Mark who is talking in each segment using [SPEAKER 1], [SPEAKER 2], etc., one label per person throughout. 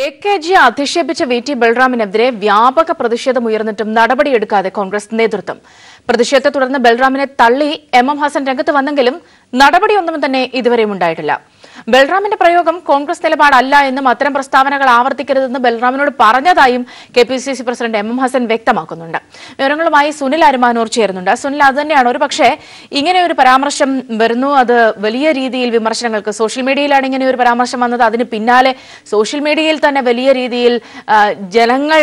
[SPEAKER 1] AKG അധിക്ഷേപിച്ച VT ബൽറാമിനെതിരെ വ്യാപക പ്രതിഷേധമുയർന്നിട്ടും നടപടിയെടുക്കാതെ കോൺഗ്രസ് നേതൃത്വം. പ്രതിഷേധത്തെ തുടർന്ന് ബൽറാമിനെ തള്ളി MM ഹസൻ രംഗത്ത് വന്നെങ്കിലും നടപടിയൊന്നും തന്നെ ഇതുവരെയും ഉണ്ടായിട്ടില്ല. ബൽറാമിന്റെ പ്രയോഗം കോൺഗ്രസ് നിലപാടല്ല എന്നും അത്തരം പ്രസ്താവനകൾ ആവർത്തിക്കരുതെന്ന് ബൽറാമിനോട് പറഞ്ഞതായും KPCC പ്രസിഡന്റ് MM ഹസൻ വ്യക്തമാക്കുന്നുണ്ട്. വിവരങ്ങളുമായി സുനിൽ അരുമാനൂർ ചേരുന്നുണ്ട്. സുനിൽ, അത് തന്നെയാണ് ഒരു പക്ഷേ ഇങ്ങനെ ഒരു പരാമർശം വരുന്നു, അത് വലിയ രീതിയിൽ വിമർശനങ്ങൾക്ക് സോഷ്യൽ മീഡിയയിലാണ് ഇങ്ങനെ ഒരു പരാമർശം വന്നത്. അതിന് പിന്നാലെ സോഷ്യൽ മീഡിയയിൽ തന്നെ വലിയ രീതിയിൽ ജനങ്ങൾ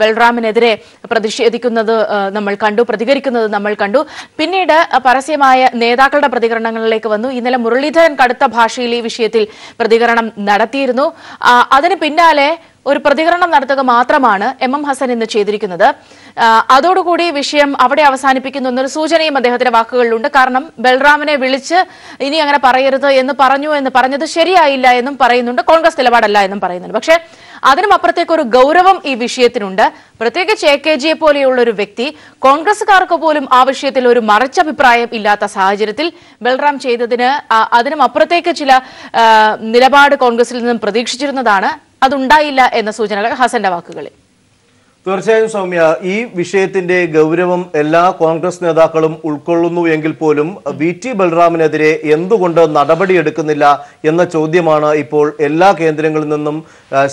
[SPEAKER 1] ബൽറാമിനെതിരെ പ്രതിഷേധിക്കുന്നത് നമ്മൾ കണ്ടു, പ്രതികരിക്കുന്നത് നമ്മൾ കണ്ടു. പിന്നീട് പരസ്യമായ നേതാക്കളുടെ പ്രതികരണങ്ങളിലേക്ക് വന്നു. ഇന്നലെ മുരളീധരൻ കടുത്ത ഭാഷയിൽ ഈ വിഷയത്തിൽ പ്രതികരണം നടത്തിയിരുന്നു. അതിന് പിന്നാലെ ഒരു പ്രതികരണം നടത്തുക മാത്രമാണ് MM ഹസൻ ഇന്ന് ചെയ്തിരിക്കുന്നത്. അതോടുകൂടി വിഷയം അവിടെ അവസാനിപ്പിക്കുന്നു എന്നൊരു സൂചനയും അദ്ദേഹത്തിന്റെ വാക്കുകളിലുണ്ട്. കാരണം ബൽറാമിനെ വിളിച്ച് ഇനി അങ്ങനെ പറയരുത് എന്ന് പറഞ്ഞത് ശരിയായില്ല എന്നും പറയുന്നുണ്ട്, കോൺഗ്രസ് നിലപാടല്ല എന്നും പറയുന്നുണ്ട്. പക്ഷേ അതിനും അപ്പുറത്തേക്ക് ഒരു ഗൗരവം ഈ വിഷയത്തിനുണ്ട്. പ്രത്യേകിച്ച് AKGയെ പോലെയുള്ള ഒരു വ്യക്തി, കോൺഗ്രസുകാർക്ക് പോലും ആ വിഷയത്തിൽ ഒരു മറിച്ചഭിപ്രായം ഇല്ലാത്ത സാഹചര്യത്തിൽ ബൽറാം ചെയ്തതിന് അതിനും അപ്പുറത്തേക്ക് ചില നിലപാട് കോൺഗ്രസിൽ നിന്നും പ്രതീക്ഷിച്ചിരുന്നതാണ്. അതുണ്ടായില്ല എന്ന സൂചനകൾ ഹസന്റെ വാക്കുകളിൽ.
[SPEAKER 2] തീർച്ചയായും സൗമ്യ, ഈ വിഷയത്തിന്റെ ഗൗരവം എല്ലാ കോൺഗ്രസ് നേതാക്കളും ഉൾക്കൊള്ളുന്നു എങ്കിൽ പോലും VT ബൽറാമിനെതിരെ എന്തുകൊണ്ട് നടപടിയെടുക്കുന്നില്ല എന്ന ചോദ്യമാണ് ഇപ്പോൾ എല്ലാ കേന്ദ്രങ്ങളിൽ നിന്നും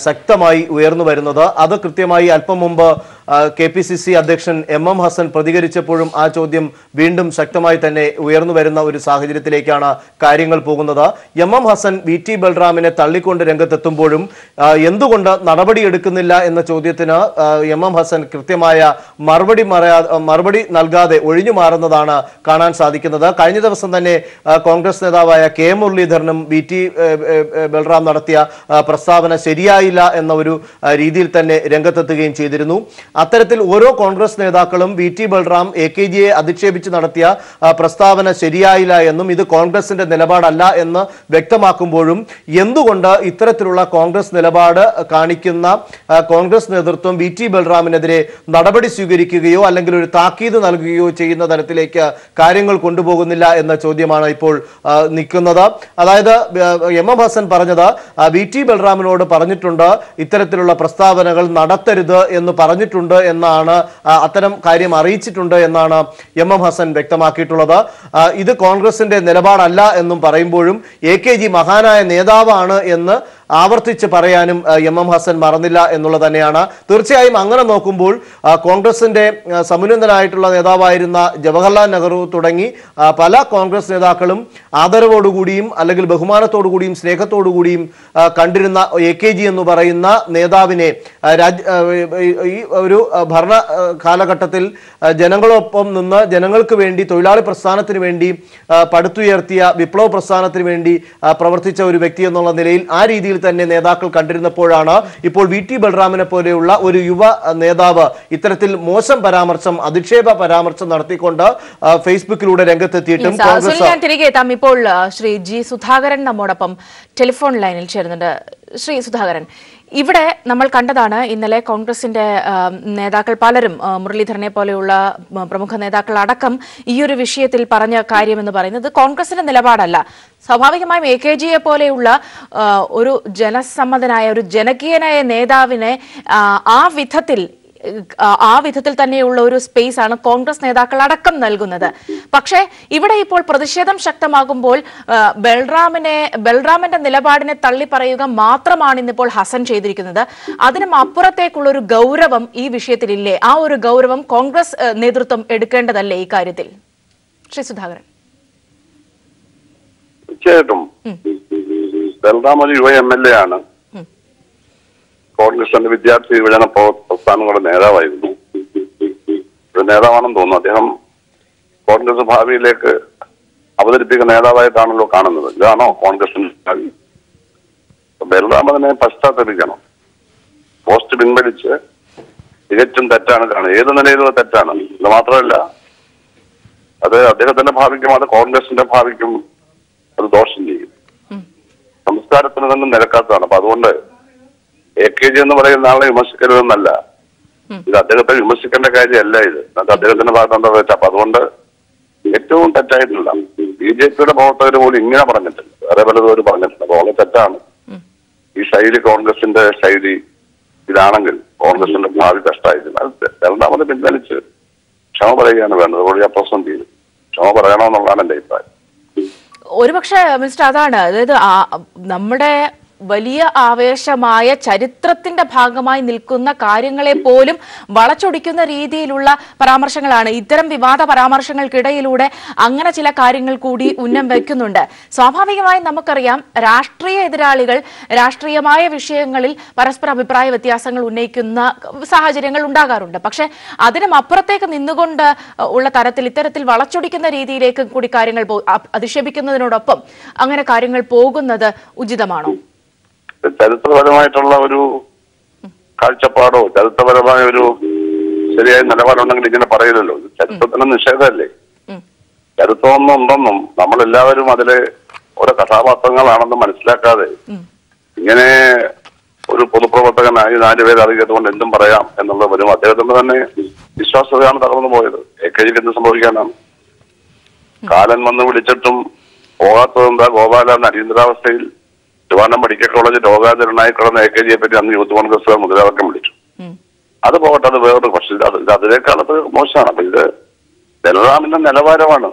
[SPEAKER 2] ശക്തമായി ഉയർന്നു വരുന്നത്. അത് കൃത്യമായി അല്പം മുമ്പ് KPCC അധ്യക്ഷൻ MM ഹസൻ പ്രതികരിച്ചപ്പോഴും ആ ചോദ്യം വീണ്ടും ശക്തമായി തന്നെ ഉയർന്നു വരുന്ന ഒരു സാഹചര്യത്തിലേക്കാണ് കാര്യങ്ങൾ പോകുന്നത്. MM ഹസൻ VT ബൽറാമിനെ തള്ളിക്കൊണ്ട് രംഗത്തെത്തുമ്പോഴും എന്തുകൊണ്ട് നടപടിയെടുക്കുന്നില്ല എന്ന ചോദ്യത്തിന് MM ഹസൻ കൃത്യമായ മറുപടി നൽകാതെ ഒഴിഞ്ഞു മാറുന്നതാണ് കാണാൻ സാധിക്കുന്നത്. കഴിഞ്ഞ ദിവസം തന്നെ കോൺഗ്രസ് നേതാവായ K മുരളീധരനും VT ബൽറാം നടത്തിയ പ്രസ്താവന ശരിയായില്ല എന്ന ഒരു രീതിയിൽ തന്നെ രംഗത്തെത്തുകയും ചെയ്തിരുന്നു. അത്തരത്തിൽ ഓരോ കോൺഗ്രസ് നേതാക്കളും VT ബൽറാം AKGയെ അധിക്ഷേപിച്ച് നടത്തിയ പ്രസ്താവന ശരിയായില്ല എന്നും ഇത് കോൺഗ്രസിന്റെ നിലപാടല്ല എന്ന് വ്യക്തമാക്കുമ്പോഴും എന്തുകൊണ്ട് ഇത്തരത്തിലുള്ള കോൺഗ്രസ് നിലപാട് കാണിക്കുന്ന കോൺഗ്രസ് നേതൃത്വം VT ബൽറാമിനെതിരെ നടപടി സ്വീകരിക്കുകയോ അല്ലെങ്കിൽ ഒരു താക്കീത് നൽകുകയോ ചെയ്യുന്ന തരത്തിലേക്ക് കാര്യങ്ങൾ കൊണ്ടുപോകുന്നില്ല എന്ന ചോദ്യമാണ് ഇപ്പോൾ നിൽക്കുന്നത്. അതായത് MM ഹസൻ പറഞ്ഞത് VT ബൽറാമിനോട് പറഞ്ഞിട്ടുണ്ട്, ഇത്തരത്തിലുള്ള പ്രസ്താവനകൾ നടത്തരുത് എന്ന് പറഞ്ഞിട്ടുണ്ട് എന്നാണ്, അത്തരം കാര്യം അറിയിച്ചിട്ടുണ്ട് എന്നാണ് MM ഹസൻ വ്യക്തമാക്കിയിട്ടുള്ളത്. ഇത് കോൺഗ്രസിന്റെ നിലപാടല്ല എന്നും പറയുമ്പോഴും AKG മഹാനായ നേതാവാണ് എന്ന് ആവർത്തിച്ച് പറയാനും MM ഹസൻ മറന്നില്ല എന്നുള്ളത് തന്നെയാണ്. തീർച്ചയായും അങ്ങനെ നോക്കുമ്പോൾ കോൺഗ്രസിന്റെ സമുന്നതനായിട്ടുള്ള നേതാവായിരുന്ന ജവഹർലാൽ നെഹ്റു തുടങ്ങി പല കോൺഗ്രസ് നേതാക്കളും ആദരവോടുകൂടിയും അല്ലെങ്കിൽ ബഹുമാനത്തോടുകൂടിയും സ്നേഹത്തോടുകൂടിയും കണ്ടിരുന്ന AKG എന്ന് പറയുന്ന നേതാവിനെ ഈ ഒരു ഭരണ കാലഘട്ടത്തിൽ ജനങ്ങളൊപ്പം നിന്ന് ജനങ്ങൾക്ക് വേണ്ടി, തൊഴിലാളി പ്രസ്ഥാനത്തിന് വേണ്ടി പടുത്തുയർത്തിയ വിപ്ലവ പ്രസ്ഥാനത്തിന് വേണ്ടി പ്രവർത്തിച്ച ഒരു വ്യക്തി എന്നുള്ള നിലയിൽ ആ രീതിയിൽ തന്നെ നേതാക്കൾ കണ്ടിരുന്നപ്പോഴാണ് ഇപ്പോൾ VT ബൽറാമിനെ പോലെയുള്ള ഒരു യുവ നേതാവ് ഇത്തരത്തിൽ മോശം പരാമർശം, അധിക്ഷേപ പരാമർശം നടത്തിക്കൊണ്ട് ഫേസ്ബുക്കിലൂടെ രംഗത്തെത്തിയിട്ടും
[SPEAKER 1] തിരികെ എത്താം. ഇപ്പോൾ ശ്രീ G സുധാകരൻ നമ്മോടൊപ്പം ടെലിഫോൺ ലൈനിൽ ചേരുന്നുണ്ട്. ശ്രീ സുധാകരൻ, ഇവിടെ നമ്മൾ കണ്ടതാണ് ഇന്നലെ കോൺഗ്രസിന്റെ നേതാക്കൾ പലരും, മുരളീധരനെ പോലെയുള്ള പ്രമുഖ നേതാക്കൾ അടക്കം ഈ ഒരു വിഷയത്തിൽ പറഞ്ഞ കാര്യമെന്ന് പറയുന്നത് കോൺഗ്രസിന്റെ നിലപാടല്ല. സ്വാഭാവികമായും AKGയെ പോലെയുള്ള ഒരു ജനസമ്മതനായ, ഒരു ജനകീയനായ നേതാവിനെ ആ വിധത്തിൽ തന്നെയുള്ള ഒരു സ്പേസ് ആണ് കോൺഗ്രസ് നേതാക്കൾ അടക്കം നൽകുന്നത്. പക്ഷേ ഇവിടെ ഇപ്പോൾ പ്രതിഷേധം ശക്തമാകുമ്പോൾ ബൽറാമിന്റെ നിലപാടിനെ തള്ളി പറയുക മാത്രമാണ് ഇന്നിപ്പോൾ ഹസൻ ചെയ്തിരിക്കുന്നത്. അതിനും അപ്പുറത്തേക്കുള്ള ഒരു ഗൗരവം ഈ വിഷയത്തിലില്ലേ? ആ ഒരു ഗൗരവം കോൺഗ്രസ് നേതൃത്വം എടുക്കേണ്ടതല്ലേ ഈ കാര്യത്തിൽ? ശ്രീ സുധാകരൻ.
[SPEAKER 3] തീർച്ചയായിട്ടും ബൽറാം ഒരു യുവ MLA ആണ്. കോൺഗ്രസിന്റെ വിദ്യാർത്ഥി യുവജന പ്രസ്ഥാനങ്ങളുടെ നേതാവായിരുന്നു. ഒരു നേതാവാണെന്ന് തോന്നുന്നു. അദ്ദേഹം കോൺഗ്രസ് ഭാവിയിലേക്ക് അവതരിപ്പിക്കുന്ന നേതാവായിട്ടാണല്ലോ കാണുന്നത്. ഇതാണോ കോൺഗ്രസിന്റെ ഭാവി? ബൽറാം അതിനെ പശ്ചാത്തപിക്കണം. പോസ്റ്റ് പിൻവലിച്ച് തികച്ചും തെറ്റാണ് കാണുന്നത്. ഏത് നിലയിലുള്ള തെറ്റാണ്. ഇത് മാത്രമല്ല, അത് അദ്ദേഹത്തിന്റെ ഭാവിക്കും അത് കോൺഗ്രസിന്റെ ഭാവിക്കും അത് ദോഷം ചെയ്യും. സംസ്കാരത്തിന് തന്നെ നിരക്കാത്തതാണ്. അപ്പൊ അതുകൊണ്ട് AKG എന്ന് പറയുന്ന ആളെ വിമർശിക്കരുതെന്നല്ല, ഇത് അദ്ദേഹത്തെ വിമർശിക്കേണ്ട കാര്യമല്ല. ഇത് അദ്ദേഹത്തിന്റെ ഭാഗത്ത് എന്താ വെച്ചാൽ, അപ്പൊ അതുകൊണ്ട് ഏറ്റവും തെറ്റായിട്ടുള്ള BJPയുടെ പ്രവർത്തകർ പോലും ഇങ്ങനെ പറഞ്ഞിട്ടില്ല, വേറെ പലതും പറഞ്ഞിട്ടില്ല. അപ്പൊ വളരെ തെറ്റാണ്. ഈ ശൈലി കോൺഗ്രസിന്റെ ശൈലി ഇതാണെങ്കിൽ കോൺഗ്രസിന്റെ ഭാവി കഷ്ടമായിരിക്കും. അത് രണ്ടാമത് പിൻവലിച്ച് ക്ഷമ പറയുകയാണ് വേണ്ടത്. അതുകൊണ്ട് ഞാൻ പ്രശ്നം ചെയ്തു ക്ഷമ പറയണമെന്നുള്ളതാണ് എന്റെ അഭിപ്രായം.
[SPEAKER 1] ഒരുപക്ഷെ മിസ്റ്റർ അതാണ്, അതായത് നമ്മുടെ വലിയ ആവേശമായ ചരിത്രത്തിന്റെ ഭാഗമായി നിൽക്കുന്ന കാര്യങ്ങളെ പോലും വളച്ചൊടിക്കുന്ന രീതിയിലുള്ള പരാമർശങ്ങളാണ്. ഇത്തരം വിവാദ പരാമർശങ്ങൾക്കിടയിലൂടെ അങ്ങനെ ചില കാര്യങ്ങൾ കൂടി ഉന്നം വയ്ക്കുന്നുണ്ട്. സ്വാഭാവികമായും നമുക്കറിയാം, രാഷ്ട്രീയ എതിരാളികൾ രാഷ്ട്രീയമായ വിഷയങ്ങളിൽ പരസ്പര അഭിപ്രായ വ്യത്യാസങ്ങൾ ഉന്നയിക്കുന്ന സാഹചര്യങ്ങൾ ഉണ്ടാകാറുണ്ട്. പക്ഷെ അതിനും അപ്പുറത്തേക്ക് നിന്നുകൊണ്ട് ഉള്ള തരത്തിൽ ഇത്തരത്തിൽ വളച്ചൊടിക്കുന്ന രീതിയിലേക്ക് കൂടി കാര്യങ്ങൾ അധിക്ഷേപിക്കുന്നതിനോടൊപ്പം അങ്ങനെ കാര്യങ്ങൾ പോകുന്നത് ഉചിതമാണോ?
[SPEAKER 3] ചരിത്രപരമായിട്ടുള്ള ഒരു കാഴ്ചപ്പാടോ ചരിത്രപരമായ ഒരു ശരിയായ നിലപാടുണ്ടെങ്കിൽ ഇങ്ങനെ പറയില്ലല്ലോ. ചരിത്രത്തിന് നിഷേധമല്ലേ. ചരിത്രമൊന്നും ഉണ്ടെന്നും നമ്മളെല്ലാവരും അതിലെ ഓരോ കഥാപാത്രങ്ങളാണെന്നും മനസ്സിലാക്കാതെ ഇങ്ങനെ ഒരു പൊതുപ്രവർത്തകനായി 4 പേര് അറിയിച്ചുകൊണ്ട് എന്തും പറയാം എന്നുള്ളത് വരും. അദ്ദേഹത്തിന്റെ തന്നെ വിശ്വാസ്യതയാണ് തകർന്നു പോയത്. AKGക്ക് എന്ത് സംഭവിക്കാനാണ്? കാലൻ വന്ന് വിളിച്ചിട്ടും പോകാത്തതെന്താ? ഗോപാലൻ അടിയന്തരാവസ്ഥയിൽ ട്രിവാൻഡ്രം മെഡിക്കൽ കോളേജ് രോഗാതുരനായി കിടന്ന AKGയെ പറ്റി അന്ന് യൂത്ത് കോൺഗ്രസ് മുദ്രാവാക്യം വിളിച്ചു. അത് പോകട്ടെ, അത് വേറൊരു. പക്ഷെ അതിനേക്കാളത് മോശമാണ്. അപ്പൊ ഇത് ബലറാമിന്റെ നിലവാരമാണ്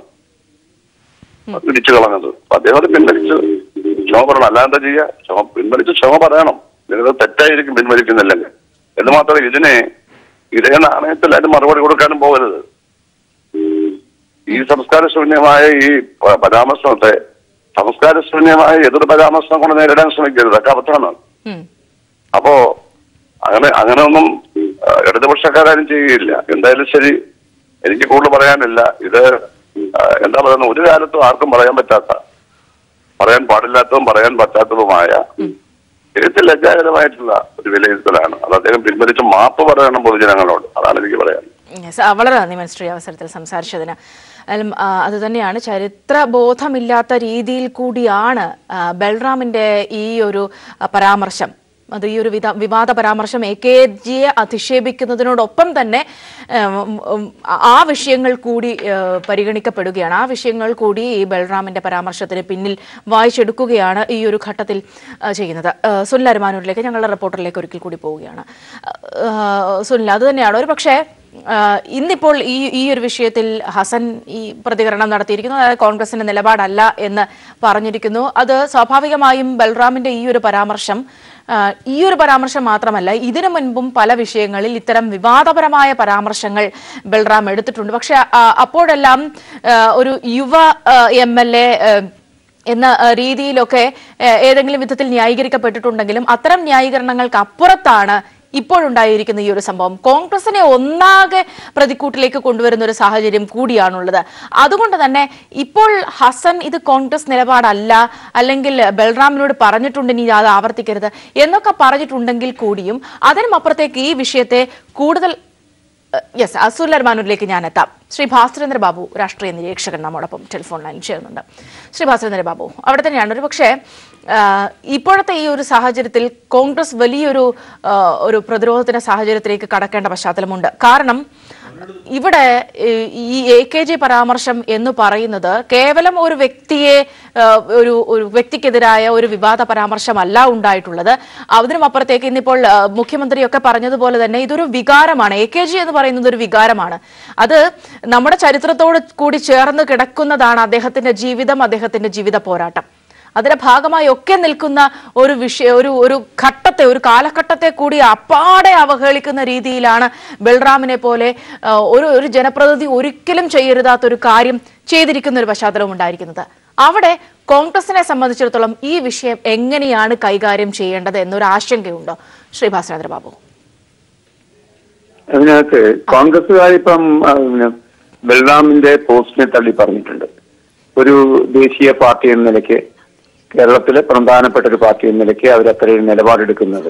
[SPEAKER 3] ഇടിച്ചു കളഞ്ഞത്. അപ്പൊ അദ്ദേഹം പിൻവലിച്ച് ക്ഷമ പറയണം. അല്ലാതെ ചെയ്യുക? പിൻവലിച്ച് ക്ഷമ പറയണം. നിങ്ങൾ തെറ്റായിരിക്കും പിൻവലിക്കുന്നില്ലെങ്കിൽ എന്ന് മാത്രമേ ഇതേ നാണയത്തിൽ മറുപടി കൊടുക്കാനും പോകരുത്. ഈ സംസ്കാരശൂന്യമായ ഈ പരാമർശത്തെ സംസ്കാരശൂന്യമായ എതിർ പരാമർശം കൊണ്ട് നേരിടാൻ ശ്രമിക്കരുത്. അതൊക്കെ അബദ്ധമാണ്. അപ്പോ അങ്ങനെയൊന്നും ഇടതുപക്ഷക്കാരും ചെയ്യുകയില്ല. എന്തായാലും ശരി, എനിക്ക് കൂടുതൽ പറയാനില്ല. ഇത് എന്താ പറയുന്നത്, ഒരു കാലത്തും ആർക്കും പറയാൻ പാടില്ലാത്തതും പറയാൻ പറ്റാത്തതുമായ തികച്ചും ലജ്ജാകരമായിട്ടുള്ള ഒരു വിലയിരുത്തലാണ്. അത് അദ്ദേഹം പിൻവലിച്ച് മാപ്പ് പറയണം പൊതുജനങ്ങളോട്. അതാണ് എനിക്ക് പറയാൻ.
[SPEAKER 1] വളരെ നന്ദി മിനിസ്റ്റർ ഈ അവസരത്തിൽ സംസാരിച്ചതിന്. അത് തന്നെയാണ്, ചരിത്രബോധമില്ലാത്ത രീതിയിൽ കൂടിയാണ് ബൽറാമിന്റെ ഈ ഒരു പരാമർശം. അത് ഈ ഒരു വിവാദ പരാമർശം AKGയെ അധിക്ഷേപിക്കുന്നതിനോടൊപ്പം തന്നെ ആ വിഷയങ്ങൾ കൂടി പരിഗണിക്കപ്പെടുകയാണ്. ആ വിഷയങ്ങൾ കൂടി ഈ ബൽറാമിന്റെ പരാമർശത്തിന് പിന്നിൽ വായിച്ചെടുക്കുകയാണ് ഈ ഒരു ഘട്ടത്തിൽ ചെയ്യുന്നത്. സുനിൽ അരമാനൂരിലേക്ക്, ഞങ്ങളുടെ റിപ്പോർട്ടറിലേക്ക് ഒരിക്കൽ കൂടി പോവുകയാണ്. സുനിൽ, അത് തന്നെയാണ് ഒരു പക്ഷേ ഇന്നിപ്പോൾ ഈ ഒരു വിഷയത്തിൽ ഹസൻ ഈ പ്രതികരണം നടത്തിയിരിക്കുന്നു. അതായത് കോൺഗ്രസിന്റെ നിലപാടല്ല എന്ന് പറഞ്ഞിരിക്കുന്നു. അത് സ്വാഭാവികമായും ബൽറാമിന്റെ ഈ ഒരു പരാമർശം മാത്രമല്ല, ഇതിനു മുൻപും പല വിഷയങ്ങളിൽ ഇത്തരം വിവാദപരമായ പരാമർശങ്ങൾ ബൽറാം എടുത്തിട്ടുണ്ട്. പക്ഷെ അപ്പോഴെല്ലാം ഒരു യുവ MLA എന്ന രീതിയിലൊക്കെ ഏതെങ്കിലും വിധത്തിൽ ന്യായീകരിക്കപ്പെട്ടിട്ടുണ്ടെങ്കിലും അത്തരം ന്യായീകരണങ്ങൾക്ക് അപ്പുറത്താണ് ഇപ്പോഴുണ്ടായിരിക്കുന്ന ഈ ഒരു സംഭവം. കോൺഗ്രസിനെ ഒന്നാകെ പ്രതിക്കൂട്ടിലേക്ക് കൊണ്ടുവരുന്ന ഒരു സാഹചര്യം കൂടിയാണുള്ളത്. അതുകൊണ്ട് തന്നെ ഇപ്പോൾ ഹസൻ ഇത് കോൺഗ്രസ് നിലപാടല്ല, അല്ലെങ്കിൽ ബൽറാമിനോട് പറഞ്ഞിട്ടുണ്ട് ഇനി അത് ആവർത്തിക്കരുത് എന്നൊക്കെ പറഞ്ഞിട്ടുണ്ടെങ്കിൽ കൂടിയും അതിനും അപ്പുറത്തേക്ക് ഈ വിഷയത്തെ കൂടുതൽ സുനിൽ അരമാനൂരിലേക്ക് ഞാൻ എത്താം. ശ്രീ ഭാസ്കരേന്ദ്ര ബാബു, രാഷ്ട്രീയ നിരീക്ഷകൻ, നമ്മോടൊപ്പം ടെലിഫോൺ ലൈനിൽ ചേരുന്നുണ്ട്. ശ്രീ ഭാസ്കരേന്ദ്ര ബാബു, അവിടെ തന്നെയാണ്. ഒരു പക്ഷേ ഇപ്പോഴത്തെ ഈ ഒരു സാഹചര്യത്തിൽ കോൺഗ്രസ് വലിയൊരു പ്രതിരോധത്തിന്റെ സാഹചര്യത്തിലേക്ക് കടക്കേണ്ട പശ്ചാത്തലമുണ്ട്. കാരണം ഇവിടെ ഈ AKG പരാമർശം എന്ന് പറയുന്നത് കേവലം ഒരു വ്യക്തിക്കെതിരായ ഒരു വിവാദ പരാമർശമല്ല ഉണ്ടായിട്ടുള്ളത്. അതിനും അപ്പുറത്തേക്ക് ഇന്നിപ്പോൾ മുഖ്യമന്ത്രിയൊക്കെ പറഞ്ഞതുപോലെ തന്നെ ഇതൊരു വികാരമാണ്. AKG എന്ന് പറയുന്നത് ഒരു വികാരമാണ്. അത് നമ്മുടെ ചരിത്രത്തോട് കൂടി ചേർന്ന് കിടക്കുന്നതാണ്. അദ്ദേഹത്തിന്റെ ജീവിതം, അദ്ദേഹത്തിന്റെ ജീവിത പോരാട്ടം, അതിന്റെ ഭാഗമായി ഒക്കെ നിൽക്കുന്ന ഒരു കാലഘട്ടത്തെ കൂടി അപ്പാടെ അവഹേളിക്കുന്ന രീതിയിലാണ് ബൽറാമിനെ പോലെ ഒരു ജനപ്രതിനിധി ഒരിക്കലും ചെയ്യരുതാത്തൊരു കാര്യം ചെയ്തിരിക്കുന്ന ഒരു പശ്ചാത്തലം ഉണ്ടായിരിക്കുന്നത്. അവിടെ കോൺഗ്രസിനെ സംബന്ധിച്ചിടത്തോളം ഈ വിഷയം എങ്ങനെയാണ് കൈകാര്യം ചെയ്യേണ്ടത് എന്നൊരു ആശങ്കയുണ്ടോ ശ്രീ ഭാസ്കരേന്ദ്ര ബാബു?
[SPEAKER 4] അതിനകത്ത് കോൺഗ്രസുകാരിപ്പം ബൽറാമിന്റെ പോസ്റ്റിനെ തള്ളി പറഞ്ഞിട്ടുണ്ട്. ഒരു ദേശീയ പാർട്ടി എന്ന നിലയ്ക്ക്, കേരളത്തിലെ പ്രധാനപ്പെട്ട ഒരു പാർട്ടി എന്ന നിലയ്ക്ക് അവരത്രയും നിലപാടെടുക്കുന്നത്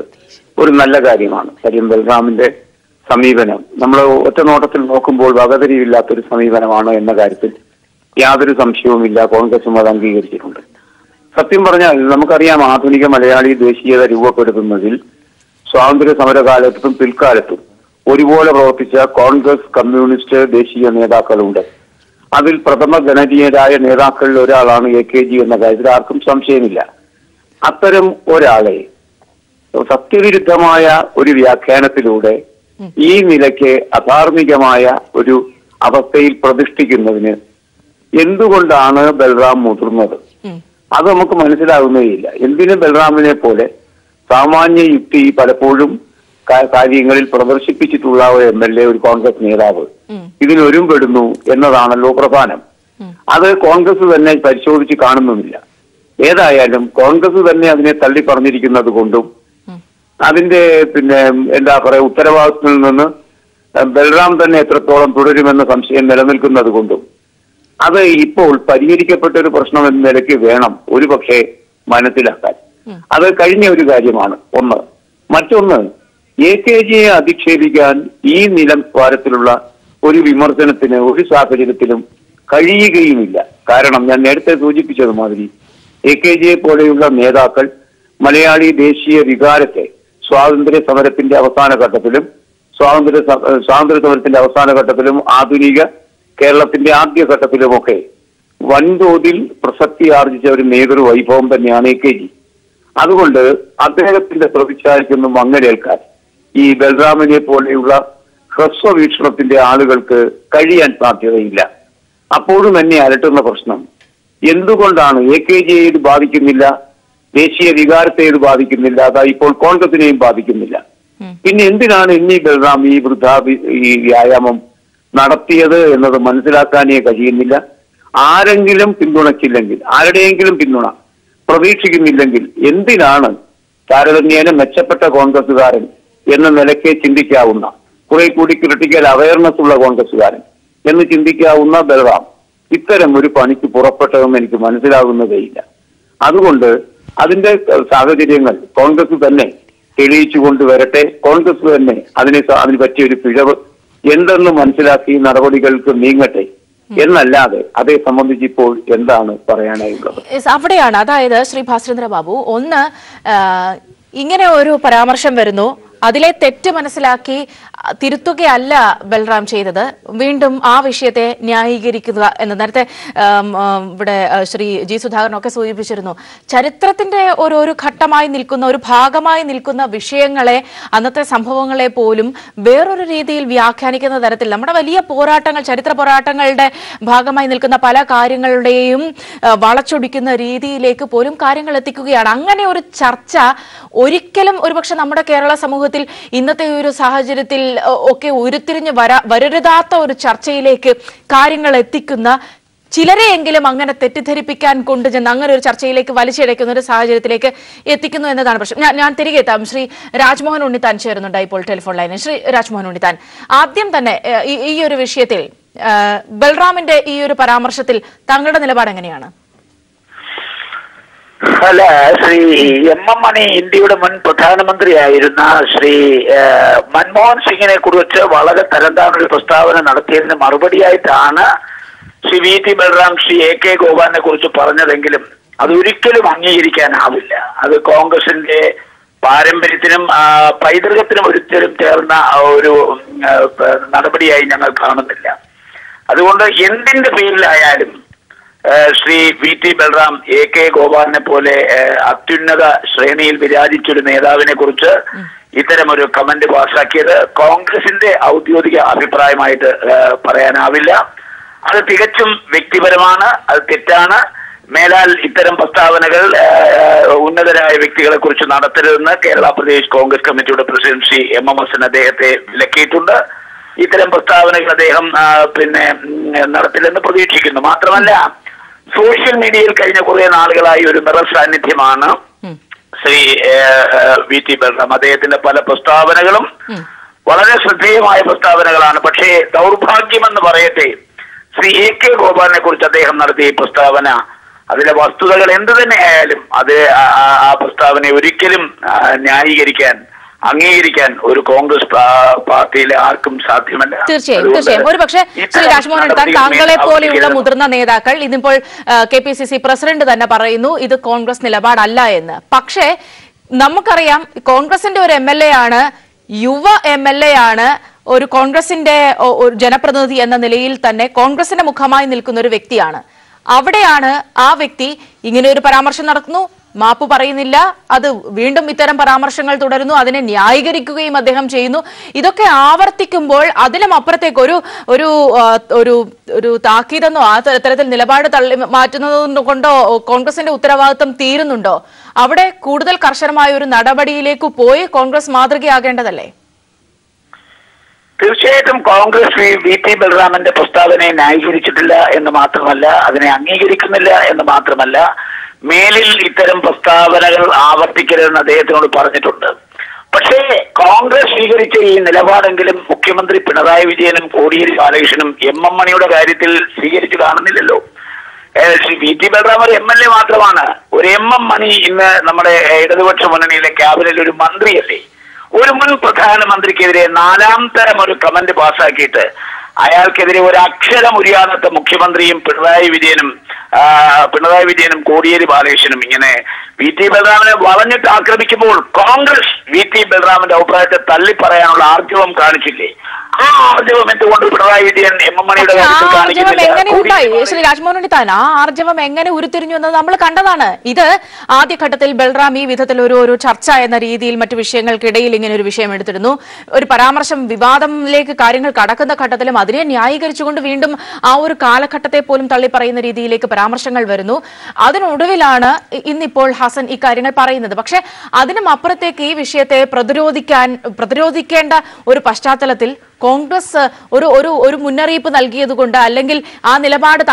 [SPEAKER 4] ഒരു നല്ല കാര്യമാണ്. കാര്യം ബൽറാമിന്റെ സമീപനം നമ്മൾ ഒറ്റ നോട്ടത്തിൽ നോക്കുമ്പോൾ വകതിരിവില്ലാത്തൊരു സമീപനമാണ് എന്ന കാര്യത്തിൽ യാതൊരു സംശയവുമില്ല. കോൺഗ്രസും അത് അംഗീകരിച്ചിട്ടുണ്ട്. സത്യം പറഞ്ഞാൽ നമുക്കറിയാം, ആധുനിക മലയാളി ദേശീയത രൂപപ്പെടുത്തുന്നതിൽ സ്വാതന്ത്ര്യ സമരകാലത്തും പിൽക്കാലത്തും ഒരുപോലെ പ്രവർത്തിച്ച കോൺഗ്രസ്, കമ്മ്യൂണിസ്റ്റ് ദേശീയ നേതാക്കളുണ്ട്. അതിൽ പ്രഥമ ഗണനീയരായ നേതാക്കളിൽ ഒരാളാണ് AKG എന്ന കാര്യത്തിൽ ആർക്കും സംശയമില്ല. അത്തരം ഒരാളെ സത്യവിരുദ്ധമായ ഒരു വ്യാഖ്യാനത്തിലൂടെ ഈ നിലയ്ക്ക് അധാർമികമായ ഒരു അവസ്ഥയിൽ പ്രതിഷ്ഠിക്കുന്നതിന് എന്തുകൊണ്ടാണ് ബൽറാം മുതിർന്നത്? അത് നമുക്ക് മനസ്സിലാകുന്നേയില്ല. എന്തിന് ബൽറാമിനെ പോലെ സാമാന്യ യുക്തി പലപ്പോഴും കാര്യങ്ങളിൽ പ്രദർശിപ്പിച്ചിട്ടുള്ള ഒരു MLA, ഒരു കോൺഗ്രസ് നേതാവ് ഇതിനൊരുമ്പെടുന്നു എന്നതാണല്ലോ പ്രധാനം. അത് കോൺഗ്രസ് തന്നെ പരിശോധിച്ച് കാണുന്നുമില്ല. ഏതായാലും കോൺഗ്രസ് തന്നെ അതിനെ തള്ളി പറഞ്ഞിരിക്കുന്നത് കൊണ്ടും അതിന്റെ എന്താ പറയുക ഉത്തരവാദിത്വത്തിൽ നിന്ന് ബൽറാം തന്നെ എത്രത്തോളം തുടരുമെന്ന സംശയം നിലനിൽക്കുന്നത് കൊണ്ടും അത് ഇപ്പോൾ പരിഹരിക്കപ്പെട്ട ഒരു പ്രശ്നം എന്ന നിലയ്ക്ക് വേണം ഒരുപക്ഷെ മനസ്സിലാക്കാൻ. അത് കഴിഞ്ഞ ഒരു കാര്യമാണ് ഒന്ന്. മറ്റൊന്ന്, AKGയെ അധിക്ഷേപിക്കാൻ ഈ നിലവാരത്തിലുള്ള ഒരു വിമർശനത്തിന് ഒരു സാഹചര്യത്തിലും കഴിയുകയുമില്ല. കാരണം ഞാൻ നേരത്തെ സൂചിപ്പിച്ചതുമാതിരി AKGയെ പോലെയുള്ള നേതാക്കൾ മലയാളി ദേശീയ വികാരത്തെ സ്വാതന്ത്ര്യ സമരത്തിന്റെ അവസാന ഘട്ടത്തിലും ആധുനിക കേരളത്തിന്റെ ആദ്യഘട്ടത്തിലുമൊക്കെ വൻതോതിൽ പ്രസക്തി ആർജിച്ച ഒരു നേതൃവൈഭവം തന്നെയാണ് AKG. അതുകൊണ്ട് അദ്ദേഹത്തിന്റെ പ്രതിച്ഛായക്കൊന്നും അങ്ങനെയേൽക്കാൻ ഈ ബൽറാമിനെ പോലെയുള്ള ഹ്രസ്വവീക്ഷണത്തിന്റെ ആളുകൾക്ക് കഴിയാൻ സാധ്യതയില്ല. അപ്പോഴും എന്നെ അലട്ടുന്ന പ്രശ്നം എന്തുകൊണ്ടാണ് AKGയെ ഇത് ബാധിക്കുന്നില്ല, ദേശീയ വികാരത്തെ ഇത് ബാധിക്കുന്നില്ല, അതാ ഇപ്പോൾ കോൺഗ്രസിനെയും ബാധിക്കുന്നില്ല. പിന്നെ എന്തിനാണ് ബൽറാം ഈ വ്യായാമം നടത്തിയത് എന്നത് മനസ്സിലാക്കാനേ കഴിയുന്നില്ല. ആരെങ്കിലും പിന്തുണച്ചില്ലെങ്കിൽ, ആരുടെയെങ്കിലും പിന്തുണ പ്രതീക്ഷിക്കുന്നില്ലെങ്കിൽ എന്തിനാണ് താരതമ്യേന മെച്ചപ്പെട്ട കോൺഗ്രസുകാരൻ എന്ന നിലയ്ക്ക് ചിന്തിക്കാവുന്ന, കുറെ കൂടി ക്രിട്ടിക്കൽ അവയർനെസ് ഉള്ള കോൺഗ്രസുകാരൻ എന്ന് ചിന്തിക്കാവുന്ന ബൽറാം ഇത്തരം ഒരു പണിക്ക് പുറപ്പെട്ടതെന്ന് എനിക്ക് മനസ്സിലാകുന്നതേയില്ല. അതുകൊണ്ട് അതിന്റെ സാഹചര്യങ്ങൾ കോൺഗ്രസ് തന്നെ തെളിയിച്ചു കൊണ്ടുവരട്ടെ. കോൺഗ്രസ് തന്നെ അതിന് പറ്റിയൊരു പിഴവ് എന്തെന്ന് മനസ്സിലാക്കി നടപടികൾക്ക് നീങ്ങട്ടെ എന്നല്ലാതെ അതേ സംബന്ധിച്ച് ഇപ്പോൾ എന്താണ് പറയാനായുള്ളത്?
[SPEAKER 1] അവിടെയാണ്, അതായത് ശ്രീ ഭാസ്കരേന്ദ്ര ബാബു, ഒന്ന് ഇങ്ങനെ ഒരു പരാമർശം വരുന്നു, അതിലെ തെറ്റ് മനസ്സിലാക്കി തിരുത്തുകയല്ല ബൽറാം ചെയ്തത്, വീണ്ടും ആ വിഷയത്തെ ന്യായീകരിക്കുക എന്ന് നേരത്തെ ഇവിടെ ശ്രീ ജി സുധാകരനൊക്കെ സൂചിപ്പിച്ചിരുന്നു. ചരിത്രത്തിന്റെ ഒരു ഘട്ടമായി നിൽക്കുന്ന, ഒരു ഭാഗമായി നിൽക്കുന്ന വിഷയങ്ങളെ, അന്നത്തെ സംഭവങ്ങളെ പോലും വേറൊരു രീതിയിൽ വ്യാഖ്യാനിക്കുന്ന തരത്തിൽ നമ്മുടെ വലിയ പോരാട്ടങ്ങൾ, ചരിത്ര പോരാട്ടങ്ങളുടെ ഭാഗമായി നിൽക്കുന്ന പല കാര്യങ്ങളുടെയും വളച്ചൊടിക്കുന്ന രീതിയിലേക്ക് പോലും കാര്യങ്ങൾ എത്തിക്കുകയാണ്. അങ്ങനെ ഒരു ചർച്ച ഒരിക്കലും ഒരുപക്ഷെ നമ്മുടെ കേരള സമൂഹത്തിൽ ഇന്നത്തെ ഒരു സാഹചര്യത്തിൽ ഒക്കെ ഉരുത്തിരിഞ്ഞ് വരരുതാത്ത ഒരു ചർച്ചയിലേക്ക് കാര്യങ്ങൾ എത്തിക്കുന്ന ചിലരെയെങ്കിലും അങ്ങനെ തെറ്റിദ്ധരിപ്പിക്കാൻ കൊണ്ടുചെന്ന് അങ്ങനെ ഒരു ചർച്ചയിലേക്ക് വലിച്ചിഴക്കുന്ന ഒരു സാഹചര്യത്തിലേക്ക് എത്തിക്കുന്നു എന്നതാണ് പ്രശ്നം. ഞാൻ തിരികെ എത്താം. ശ്രീ രാജ്മോഹൻ ഉണ്ണിത്താൻ ചേരുന്നുണ്ട് ഇപ്പോൾ ടെലിഫോൺ ലൈനിൽ. ശ്രീ രാജ്മോഹൻ ഉണ്ണിത്താൻ, ആദ്യം തന്നെ ഈ ഒരു വിഷയത്തിൽ ബൽറാമിന്റെ ഈ ഒരു പരാമർശത്തിൽ താങ്കളുടെ നിലപാട് എങ്ങനെയാണ്?
[SPEAKER 5] അല്ല, ശ്രീ MM മണി ഇന്ത്യയുടെ മുൻ പ്രധാനമന്ത്രിയായിരുന്ന ശ്രീ മൻമോഹൻ സിംഗിനെ കുറിച്ച് വളരെ തരംതാണൊരു പ്രസ്താവന നടത്തിയതിന് മറുപടിയായിട്ടാണ് ശ്രീ VT ബൽറാം ശ്രീ AK ഗോപാലിനെ കുറിച്ച് പറഞ്ഞതെങ്കിലും അതൊരിക്കലും അംഗീകരിക്കാനാവില്ല. അത് കോൺഗ്രസിന്റെ പാരമ്പര്യത്തിനും പൈതൃകത്തിനും ഒരിക്കലും ചേർന്ന ഒരു നടപടിയായി ഞങ്ങൾ കാണുന്നില്ല. അതുകൊണ്ട് എന്തിന്റെ പേരിലായാലും ശ്രീ VT ബൽറാം AK ഗോപാലിനെ പോലെ അത്യുന്നത ശ്രേണിയിൽ വിരാജിച്ചൊരു നേതാവിനെ കുറിച്ച് ഇത്തരമൊരു കമന്റ് പാസാക്കിയത് കോൺഗ്രസിന്റെ ഔദ്യോഗിക അഭിപ്രായമായിട്ട് പറയാനാവില്ല. അത് തികച്ചും വ്യക്തിപരമാണ്, അത് തെറ്റാണ്. മേലാൽ ഇത്തരം പ്രസ്താവനകൾ ഉന്നതരായ വ്യക്തികളെ കുറിച്ച് നടത്തരുതെന്ന് കേരള പ്രദേശ് കോൺഗ്രസ് കമ്മിറ്റിയുടെ പ്രസിഡന്റ് ശ്രീ MMS അദ്ദേഹത്തെ വിലക്കിയിട്ടുണ്ട്. ഇത്തരം പ്രസ്താവനകൾ അദ്ദേഹം നടത്തില്ലെന്ന് പ്രതീക്ഷിക്കുന്നു. മാത്രമല്ല, സോഷ്യൽ മീഡിയയിൽ കഴിഞ്ഞ കുറെ നാളുകളായി ഒരു നിറ സാന്നിധ്യമാണ് ശ്രീ VT ബൽറാം. അദ്ദേഹത്തിന്റെ പല പ്രസ്താവനകളും വളരെ ശ്രദ്ധേയമായ പ്രസ്താവനകളാണ്. പക്ഷേ ദൗർഭാഗ്യമെന്ന് പറയട്ടെ, ശ്രീ AK ഗോപാലിനെ കുറിച്ച് അദ്ദേഹം നടത്തിയ ഈ പ്രസ്താവന, അതിലെ വസ്തുതകൾ എന്തു തന്നെ ആയാലും അത് ആ പ്രസ്താവനയെ ഒരിക്കലും ന്യായീകരിക്കാൻ, അംഗീകരിക്കാൻ ഒരു കോൺഗ്രസ് പാർട്ടിയിലെ ആർക്കും സാധ്യമല്ല.
[SPEAKER 1] തീർച്ചയായും. ഒരു പക്ഷേ ശ്രീ രാജ്മോഹൻ ഉണ്ണിത്താൻ, താങ്കളെ പോലെയുള്ള മുതിർന്ന നേതാക്കൾ, ഇതിപ്പോൾ KPCC പ്രസിഡന്റ് തന്നെ പറയുന്നു ഇത് കോൺഗ്രസ് നിലപാടല്ല എന്ന്. പക്ഷേ നമുക്കറിയാം, കോൺഗ്രസിന്റെ ഒരു MLA ആണ്, യുവ MLA ആണ്, ഒരു കോൺഗ്രസിന്റെ ജനപ്രതിനിധി എന്ന നിലയിൽ തന്നെ കോൺഗ്രസിന്റെ മുഖമായി നിൽക്കുന്ന ഒരു വ്യക്തിയാണ്. അവിടെയാണ് ആ വ്യക്തി ഇങ്ങനെ ഒരു പരാമർശം നടത്തുന്നു, മാപ്പ് പറയുന്നില്ല, അത് വീണ്ടും ഇത്തരം പരാമർശങ്ങൾ തുടരുന്നു, അതിനെ ന്യായീകരിക്കുകയും അദ്ദേഹം ചെയ്യുന്നു. ഇതൊക്കെ ആവർത്തിക്കുമ്പോൾ അതിലും അപ്പുറത്തേക്ക് ഒരു ഒരു ഒരു ഒരു താക്കീതെന്നോ ആ തരത്തിൽ നിലപാട് തള്ളി മാറ്റുന്നത് കൊണ്ടോ കോൺഗ്രസിന്റെ ഉത്തരവാദിത്വം തീരുന്നുണ്ടോ? അവിടെ കൂടുതൽ കർശനമായ ഒരു നടപടിയിലേക്ക് പോയി കോൺഗ്രസ് മാതൃകയാകേണ്ടതല്ലേ?
[SPEAKER 5] തീർച്ചയായിട്ടും കോൺഗ്രസ് വി.ടി. ബൽറാമിന്റെ പ്രസ്താവനയെ ന്യായീകരിച്ചിട്ടില്ല എന്ന് മാത്രമല്ല, അതിനെ അംഗീകരിക്കുന്നില്ല എന്ന് മാത്രമല്ല, മേലിൽ ഇത്തരം പ്രസ്താവനകൾ ആവർത്തിക്കരുതെന്ന് അദ്ദേഹത്തിനോട് പറഞ്ഞിട്ടുണ്ട്. പക്ഷേ കോൺഗ്രസ് സ്വീകരിച്ച ഈ നിലപാടെങ്കിലും മുഖ്യമന്ത്രി പിണറായി വിജയനും കോടിയേരി ബാലകൃഷ്ണനും എം.എം. മണിയുടെ കാര്യത്തിൽ സ്വീകരിച്ചു കാണുന്നില്ലല്ലോ. ശ്രീ വി.ടി. ബൽറാം ഒരു എം.എൽ.എ. മാത്രമാണ്. ഒരു എം.എം. മണി ഇന്ന് നമ്മുടെ ഇടതുപക്ഷ മുന്നണിയിലെ ക്യാബിനറ്റിൽ ഒരു മന്ത്രിയല്ലേ? ഒരു മുൻ പ്രധാനമന്ത്രിക്കെതിരെ 4ാം തരം ഒരു കമന്റ് പാസ്സാക്കിയിട്ട് അയാൾക്കെതിരെ ഒരു അക്ഷരം ഉരിയാടാത്ത മുഖ്യമന്ത്രിയും പിണറായി വിജയനും കോടിയേരി ബാലകൃഷ്ണനും ഇങ്ങനെ വി.ടി. ബൽറാമിനെ വളഞ്ഞിട്ട് ആക്രമിക്കുമ്പോൾ കോൺഗ്രസ് വി.ടി. ബൽറാമിന്റെ അഭിപ്രായത്തെ തള്ളിപ്പറയാനുള്ള ആർജവം കാണിച്ചില്ലേ? ആ ആർജവം എന്തുകൊണ്ട് പിണറായി വിജയൻ എം.എം. മണിയുടെ കാര്യത്തിൽ കാണിക്കുന്നില്ല?
[SPEAKER 1] ശ്രീ രാജ്മോഹൻ ഉണ്ണിത്താൻ, ആ ആർജവം എങ്ങനെ ഉരുത്തിരിഞ്ഞു എന്നത് നമ്മൾ കണ്ടതാണ്. ഇത് ആദ്യഘട്ടത്തിൽ ബൽറാം ഈ വിധത്തിൽ ഒരു ചർച്ച എന്ന രീതിയിൽ മറ്റു വിഷയങ്ങൾക്കിടയിൽ ഇങ്ങനെ ഒരു വിഷയം എടുത്തിരുന്നു. ഒരു പരാമർശം വിവാദത്തിലേക്ക് കാര്യങ്ങൾ കടക്കുന്ന ഘട്ടത്തിലും അതിനെ ന്യായീകരിച്ചുകൊണ്ട് വീണ്ടും ആ ഒരു കാലഘട്ടത്തെ പോലും തള്ളിപ്പറയുന്ന രീതിയിലേക്ക് പരാമർശങ്ങൾ വരുന്നു. അതിനൊടുവിലാണ് ഇന്നിപ്പോൾ ഹസൻ ഇക്കാര്യങ്ങൾ പറയുന്നത്. പക്ഷെ അതിനും അപ്പുറത്തേക്ക് ഈ വിഷയത്തെ പ്രതിരോധിക്കേണ്ട ഒരു പശ്ചാത്തലത്തിൽ കോൺഗ്രസ് ഒരു മുന്നറിയിപ്പ് നൽകിയതുകൊണ്ട്, അല്ലെങ്കിൽ ആ നിലപാട്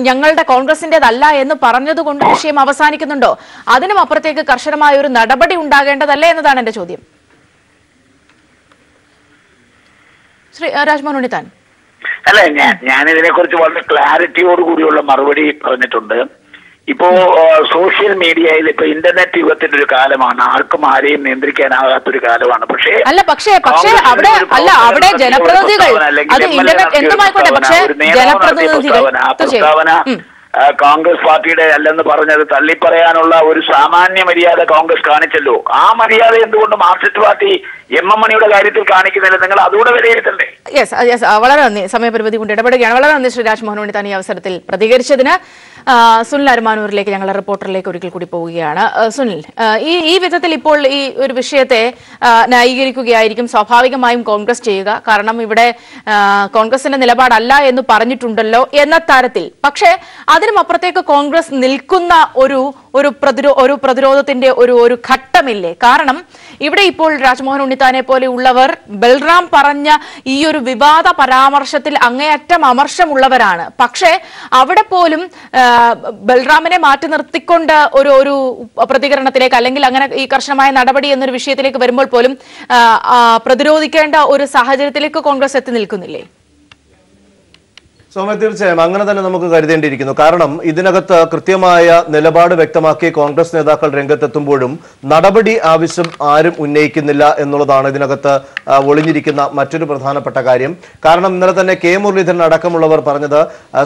[SPEAKER 1] ഞങ്ങളുടെ കോൺഗ്രസിന്റേതല്ല എന്ന് പറഞ്ഞതുകൊണ്ട് വിഷയം അവസാനിക്കുന്നുണ്ടോ? അതിനും അപ്പുറത്തേക്ക് കർശനമായ ഒരു നടപടി ഉണ്ടാകേണ്ടതല്ലേ എന്നതാണ് എന്റെ ചോദ്യം. ശ്രീ രാജ്മോഹൻ ഉണ്ണിത്താൻ.
[SPEAKER 5] അല്ല, ഞാൻ ഇതിനെക്കുറിച്ച് വളരെ ക്ലാരിറ്റിയോടുകൂടിയുള്ള മറുപടി പറഞ്ഞിട്ടുണ്ട്. ഇപ്പോ സോഷ്യൽ മീഡിയയിൽ ഇപ്പൊ ഇന്റർനെറ്റ് യുഗത്തിന്റെ ഒരു കാലമാണ്. ആർക്കും ആരെയും നിയന്ത്രിക്കാനാകാത്തൊരു കാലമാണ്. പക്ഷേ
[SPEAKER 1] അവിടെ ജനപ്രതിനിധികൾ
[SPEAKER 5] പ്രസ്താവന കോൺഗ്രസ് പാർട്ടിയുടെ അല്ലെന്ന് പറഞ്ഞത് തള്ളിപ്പറയാനുള്ള ഒരു സാമാന്യ മര്യാദ കോൺഗ്രസ് കാണിച്ചല്ലോ. ആ മര്യാദ എന്തുകൊണ്ട് മാർക്സിസ്റ്റ് പാർട്ടി എം.എം. മണിയുടെ കാര്യത്തിൽ കാണിക്കുന്നില്ല? നിങ്ങൾ അതുകൂടെ വിലയിരുത്തണ്ടേ?
[SPEAKER 1] വളരെ നന്ദി. സമയപരിമിതി കൊണ്ട് ഇടപെടുകയാണ്. വളരെ നന്ദി ശ്രീ രാജ്മോഹൻ ഉണ്ണിത്താൻ ഈ അവസരത്തിൽ പ്രതികരിച്ചതിന്. സുനിൽ അരമാനൂരിലേക്ക് ഞങ്ങളുടെ റിപ്പോർട്ടറിലേക്ക് ഒരിക്കൽ കൂടി പോവുകയാണ്. സുനിൽ, ഈ വിധത്തിൽ ഇപ്പോൾ ഈ ഒരു വിഷയത്തെ ന്യായീകരിക്കുകയായിരിക്കും സ്വാഭാവികമായും കോൺഗ്രസ് ചെയ്യുക. കാരണം ഇവിടെ കോൺഗ്രസിന്റെ നിലപാടല്ല എന്ന് പറഞ്ഞിട്ടുണ്ടല്ലോ എന്ന തരത്തിൽ. പക്ഷേ അതിനും അപ്പുറത്തേക്ക് കോൺഗ്രസ് നിൽക്കുന്ന ഒരു പ്രതിരോധത്തിന്റെ ഒരു ഘട്ടമില്ലേ? കാരണം ഇവിടെ ഇപ്പോൾ രാജ്മോഹൻ ഉണ്ണിത്താനെ പോലെ ഉള്ളവർ ബൽറാം പറഞ്ഞ ഈ ഒരു വിവാദ പരാമർശത്തിൽ അങ്ങേയറ്റം അമർഷമുള്ളവരാണ്. പക്ഷേ അവിടെ പോലും ബൽറാമിനെ മാറ്റി നിർത്തിക്കൊണ്ട് ഒരു പ്രതികരണത്തിലേക്ക്, അല്ലെങ്കിൽ അങ്ങനെ ഈ കർശനമായ നടപടി എന്നൊരു വിഷയത്തിലേക്ക് വരുമ്പോൾ പോലും പ്രതിരോധിക്കേണ്ട ഒരു സാഹചര്യത്തിലേക്ക് കോൺഗ്രസ് എത്തി നിൽക്കുന്നില്ലേ?
[SPEAKER 2] സൗമ്യ, തീർച്ചയായും അങ്ങനെ തന്നെ നമുക്ക് കരുതേണ്ടിയിരിക്കുന്നു. കാരണം ഇതിനകത്ത് കൃത്യമായ നിലപാട് വ്യക്തമാക്കി കോൺഗ്രസ് നേതാക്കൾ രംഗത്തെത്തുമ്പോഴും നടപടി ആവശ്യം ആരും ഉന്നയിക്കുന്നില്ല എന്നുള്ളതാണ് ഇതിനകത്ത് ഒളിഞ്ഞിരിക്കുന്ന മറ്റൊരു പ്രധാനപ്പെട്ട കാര്യം. കാരണം ഇന്നലെ തന്നെ കെ മുരളീധരൻ അടക്കമുള്ളവർ പറഞ്ഞത്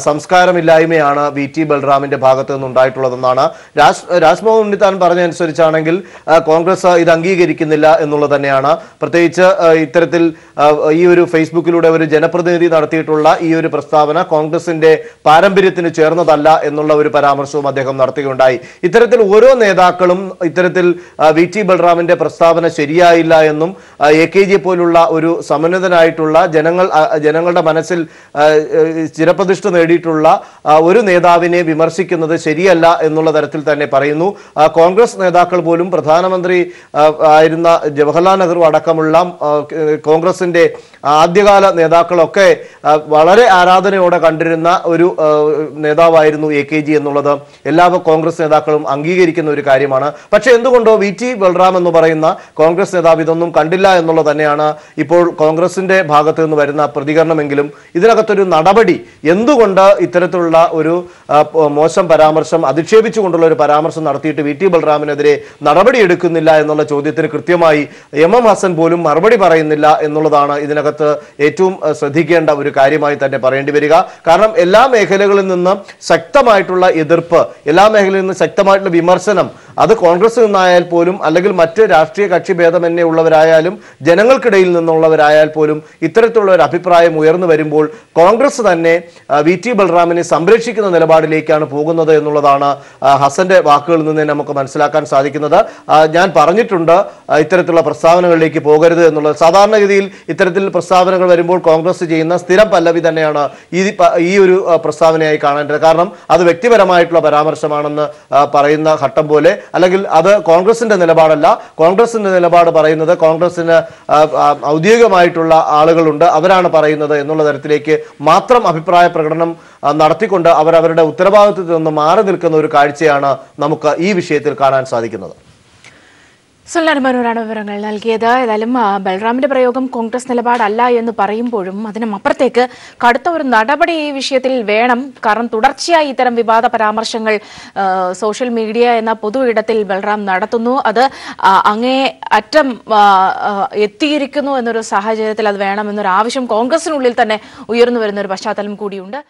[SPEAKER 2] സംസ്കാരമില്ലായ്മയാണ് വി.ടി. ബൽറാമിന്റെ ഭാഗത്തു നിന്നുണ്ടായിട്ടുള്ളതെന്നാണ്. രാജ്മോഹൻ ഉണ്ണിത്താൻ പറഞ്ഞതനുസരിച്ചാണെങ്കിൽ കോൺഗ്രസ് ഇത് അംഗീകരിക്കുന്നില്ല എന്നുള്ളത് തന്നെയാണ്. പ്രത്യേകിച്ച് ഇത്തരത്തിൽ ഈ ഒരു ഫേസ്ബുക്കിലൂടെ ഒരു ജനപ്രതിനിധി നടത്തിയിട്ടുള്ള ഈ ഒരു പ്രസ്താവന കോൺഗ്രസിന്റെ പാരമ്പര്യത്തിന് ചേർന്നതല്ല എന്നുള്ള ഒരു പരാമർശവും അദ്ദേഹം നടത്തുകയുണ്ടായി. ഇത്തരത്തിൽ ഓരോ നേതാക്കളും ഇത്തരത്തിൽ വി.ടി. ബൽറാമിന്റെ പ്രസ്താവന ശരിയായില്ല എന്നും എ.കെ.ജി പോലുള്ള ഒരു സമന്വിതനായിട്ടുള്ള ജനങ്ങളുടെ മനസ്സിൽ ചിരപ്രതിഷ്ഠ നേടിയിട്ടുള്ള ഒരു നേതാവിനെ വിമർശിക്കുന്നത് ശരിയല്ല എന്നുള്ള തരത്തിൽ തന്നെ പറയുന്നു. കോൺഗ്രസ് നേതാക്കൾ പോലും പ്രധാനമന്ത്രി ആയിരുന്ന ജവഹർലാൽ നെഹ്റു അടക്കമുള്ള കോൺഗ്രസിന്റെ ആദ്യകാല നേതാക്കളൊക്കെ വളരെ ആരാധനയോടെ കണ്ടിരുന്ന ഒരു നേതാവായിരുന്നു എ.കെ.ജി എന്നുള്ളത് എല്ലാ കോൺഗ്രസ് നേതാക്കളും അംഗീകരിക്കുന്ന ഒരു കാര്യമാണ്. പക്ഷെ എന്തുകൊണ്ടോ വി.ടി. ബൽറാം എന്ന് പറയുന്ന കോൺഗ്രസ് നേതാവ് ഇതൊന്നും കണ്ടില്ല എന്നുള്ളത് തന്നെയാണ് ഇപ്പോൾ കോൺഗ്രസിന്റെ ഭാഗത്ത് നിന്ന് വരുന്ന പ്രതികരണമെങ്കിലും ഇതിനകത്തൊരു നടപടി എന്തുകൊണ്ട് ഇത്തരത്തിലുള്ള ഒരു മോശം പരാമർശം അധിക്ഷേപിച്ചുകൊണ്ടുള്ള ഒരു പരാമർശം നടത്തിയിട്ട് വി.ടി. ബൽറാമിനെതിരെ നടപടി എടുക്കുന്നില്ല എന്നുള്ള ചോദ്യത്തിന് കൃത്യമായി എം.എം. ഹസൻ പോലും മറുപടി പറയുന്നില്ല എന്നുള്ളതാണ് ഇതിനകത്ത് ഏറ്റവും ശ്രദ്ധിക്കേണ്ട ഒരു കാര്യമായി തന്നെ പറയേണ്ടി വരിക. പറയുക. കാരണം എല്ലാ മേഖലകളിൽ നിന്നും ശക്തമായിട്ടുള്ള എതിർപ്പ്, എല്ലാ മേഖലയിൽ നിന്നും ശക്തമായിട്ടുള്ള വിമർശനം, അത് കോൺഗ്രസിൽ നിന്നായാൽ പോലും അല്ലെങ്കിൽ മറ്റ് രാഷ്ട്രീയ കക്ഷി ഭേദമന്യേ ഉള്ളവരായാലും ജനങ്ങൾക്കിടയിൽ നിന്നുള്ളവരായാൽ പോലും ഇത്തരത്തിലുള്ള ഒരു അഭിപ്രായം ഉയർന്നു വരുമ്പോൾ കോൺഗ്രസ് തന്നെ VT ബൽറാമിനെ സംരക്ഷിക്കുന്ന നിലപാടിലേക്കാണ് പോകുന്നത് എന്നുള്ളതാണ് ഹസന്റെ വാക്കുകളിൽ നിന്ന് നമുക്ക് മനസ്സിലാക്കാൻ സാധിക്കുന്നത്. ഞാൻ പറഞ്ഞിട്ടുണ്ട് ഇത്തരത്തിലുള്ള പ്രസ്താവനകളിലേക്ക് പോകരുത് എന്നുള്ളത്. സാധാരണഗതിയിൽ ഇത്തരത്തിൽ പ്രസ്താവനകൾ വരുമ്പോൾ കോൺഗ്രസ് ചെയ്യുന്ന സ്ഥിരം പല്ലവി തന്നെയാണ് ഈ ഒരു പ്രസ്താവനയായി കാണേണ്ടത്. കാരണം അത് വ്യക്തിപരമായിട്ടുള്ള പരാമർശമാണെന്ന് പറയുന്ന ഘട്ടം പോലെ, അല്ലെങ്കിൽ അത് കോൺഗ്രസിന്റെ നിലപാടല്ല. കോൺഗ്രസിന്റെ നിലപാട് പറയുന്നത് കോൺഗ്രസിന് ഔദ്യോഗികമായിട്ടുള്ള ആളുകളുണ്ട്, അവരാണ് പറയുന്നത് എന്നുള്ള തരത്തിലേക്ക് മാത്രം അഭിപ്രായ പ്രകടനം നടത്തിക്കൊണ്ട് അവരവരുടെ ഉത്തരവാദിത്വത്തിൽ നിന്ന് മാറി നിൽക്കുന്ന ഒരു കാഴ്ചയാണ് നമുക്ക് ഈ വിഷയത്തിൽ കാണാൻ സാധിക്കുന്നത്.
[SPEAKER 1] സുനിലാണ് വിവരങ്ങൾ നൽകിയത്. ഏതായാലും ബൽറാമിന്റെ പ്രയോഗം കോൺഗ്രസ് നിലപാടല്ല എന്ന് പറയുമ്പോഴും അതിനപ്പുറത്തേക്ക് കടുത്ത ഒരു നടപടി ഈ വിഷയത്തിൽ വേണം. കാരണം തുടർച്ചയായി ഇത്തരം വിവാദ പരാമർശങ്ങൾ സോഷ്യൽ മീഡിയ എന്ന പൊതു ഇടത്തിൽ ബൽറാം നടത്തുന്നു. അത് അങ്ങേ അറ്റം എത്തിയിരിക്കുന്നു എന്നൊരു സാഹചര്യത്തിൽ അത് വേണമെന്നൊരു ആവശ്യം കോൺഗ്രസിനുള്ളിൽ തന്നെ ഉയർന്നു വരുന്ന ഒരു പശ്ചാത്തലം കൂടിയുണ്ട്.